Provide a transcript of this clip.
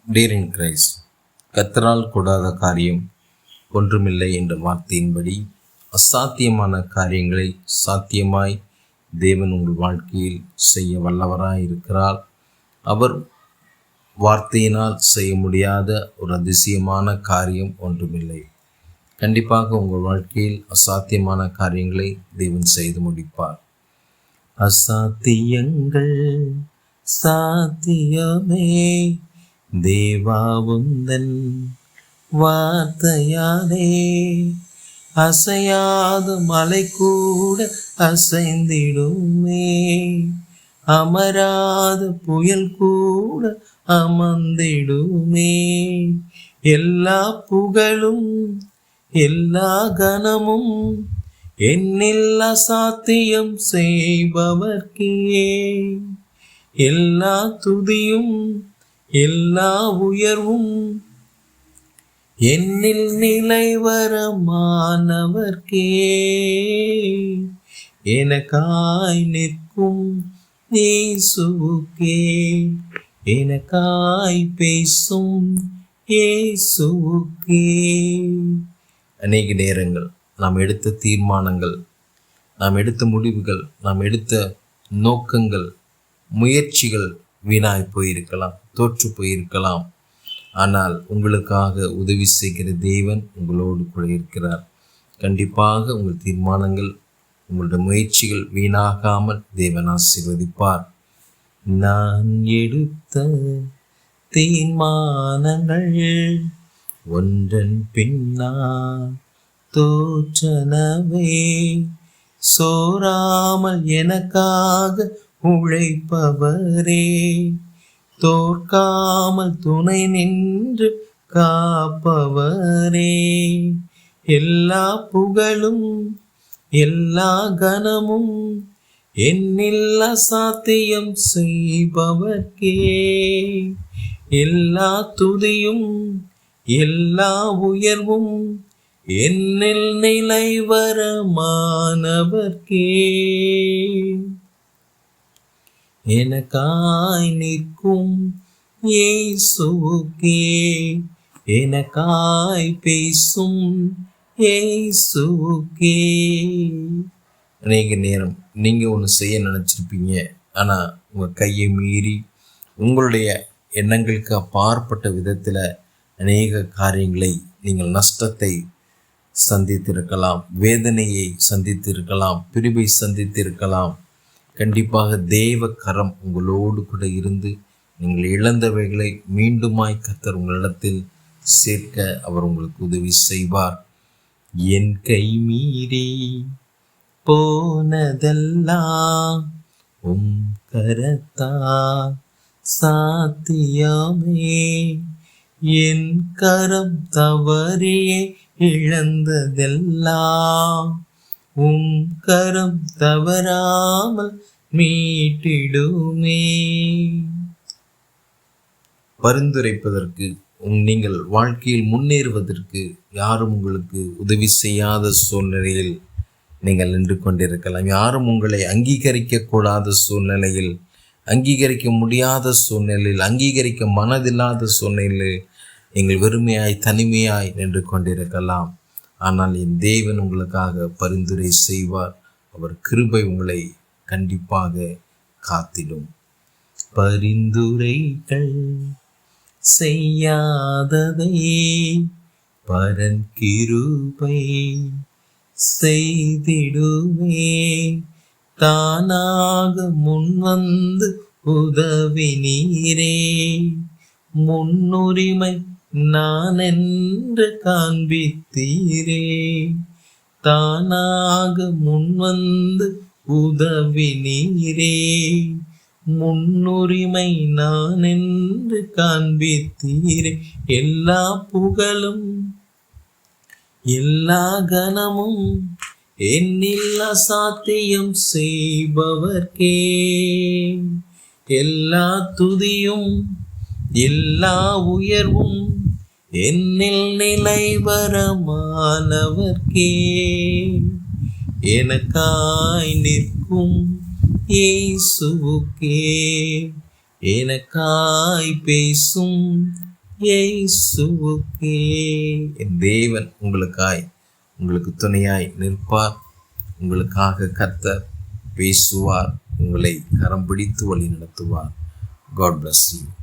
Dear in Christ, கர்த்தரால் கூடாத காரியம் ஒன்றுமில்லை என்ற வார்த்தையின்படி அசாத்தியமான காரியங்களை சாத்தியமாய் தேவன் உங்கள் வாழ்க்கையில் செய்ய வல்லவராய் இருக்கிறார். அவர் வார்த்தையினால் செய்ய முடியாத ஒரு அதிசயமான காரியம் ஒன்றுமில்லை. கண்டிப்பாக உங்கள் வாழ்க்கையில் அசாத்தியமான காரியங்களை தேவன் செய்து முடிப்பார். அசாத்தியங்கள் சாத்தியமே தேவா உந்தன் வார்த்தையாலே, அசையாத மலை கூட அசைந்திடுமே, அமராத புயல் கூட அமர்ந்திடுமே. எல்லா புகழும் எல்லா கனமும் என்னில் அசாத்தியம் செய்பவர்க்கே, எல்லா துதியும் எல்லா உயர்வும் என்னில் நிலைவரமானவர்க்கே. எனக்காய் நிற்கும் இயேசுவுக்கே, எனக்காய் பேசும் இயேசுவுக்கே. அநேக நேரங்கள் நாம் எடுத்த தீர்மானங்கள், நாம் எடுத்த முடிவுகள், நாம் எடுத்த நோக்கங்கள், முயற்சிகள் வீணாய் போயிருக்கலாம், தோற்று போயிருக்கலாம். ஆனால் உங்களுக்காக உதவி செய்கிற தேவன் உங்களோடு கூட இருக்கிறார். கண்டிப்பாக உங்கள் தீர்மானங்கள், உங்களுடைய முயற்சிகள் வீணாகாமல் தேவன் ஆசீர்வதிப்பார். நான் எடுத்த தீர்மானங்கள் ஒன்றன் பின்னால் தோற்றனவே, சோராமல் எனக்காக உழைப்பவரே, தோற்காமல் துணை நின்று காப்பவரே. எல்லா புகழும் எல்லா கனமும் என்னில் அசாத்தியம் செய்பவர்க்கே, எல்லா துதியும் எல்லா உயர்வும் என்னில் நிலைவரமானவர்க்கே. எனக்காய் நிற்கும் இயேசுவுக்கே, எனக்காய் பேசும் இயேசுவுக்கே. அநேக நேரம் நீங்கள் ஒன்று செய்ய நினச்சிருப்பீங்க, ஆனால் உங்கள் கையை மீறி உங்களுடைய எண்ணங்களுக்கு அப்பாற்பட்ட விதத்தில் அநேக காரியங்களை நீங்கள் நஷ்டத்தை சந்தித்திருக்கலாம், வேதனையை சந்தித்திருக்கலாம், பிரிவை சந்தித்திருக்கலாம். கண்டிப்பாக தேவ கரம் உங்களோடு கூட இருந்து நீங்கள் இழந்தவைகளை மீண்டுமாய் கர்த்தர் உங்களிடத்தில் சேர்க்க அவர் உங்களுக்கு உதவி செய்வார். என் கை மீறி போனதெல்லாம் உம் கரத்தா சாத்தியமே, என் கரம் தவறியே இழந்ததெல்லாம் உம் கரம் தவறாமல் மீட்டிடுமே. பரிந்துரைப்பதற்கு, நீங்கள் வாழ்க்கையில் முன்னேறுவதற்கு யாரும் உங்களுக்கு உதவி செய்யாத சூழ்நிலையில் நீங்கள் நின்று கொண்டிருக்கலாம். யாரும் உங்களை அங்கீகரிக்க கூடாத சூழ்நிலையில், அங்கீகரிக்க முடியாத சூழ்நிலையில், அங்கீகரிக்க மனதில்லாத சூழ்நிலையில் நீங்கள் வெறுமையாய் தனிமையாய் நின்று கொண்டிருக்கலாம். ஆனால் என் தேவன் உங்களுக்காக பரிந்துரை செய்வார். அவர் கிருபை உங்களை கண்டிப்பாக காத்திடும். பரிந்துரைகள் செய்யாததை பரன் கிருபை செய்திடுமே, தானாக முன்வந்து உதவி நீரே, முன்னுரிமை நான் என்று காண்பித்தீரே, தானாக முன்வந்து உதவி நீரே, முன்னுரிமை நான் என்று காண்பித்தீரே. எல்லா புகழும் எல்லா கனமும் என்னில் அசாத்தியம் செய்பவர்க்கே, எல்லா துதியும் எல்லா உயர்வும் என்னில் நிலைவரமானவர்க்கே. எனக்காய் நிற்கும் இயேசுவுக்கே, எனக்காய் பேசும் இயேசுவுக்கே. என் தேவன் உங்களுக்கு துணையாய் நிற்பார். உங்களுக்காக கர்த்தர் பேசுவார். உங்களை கரம் பிடித்து வழி நடத்துவார். God bless you.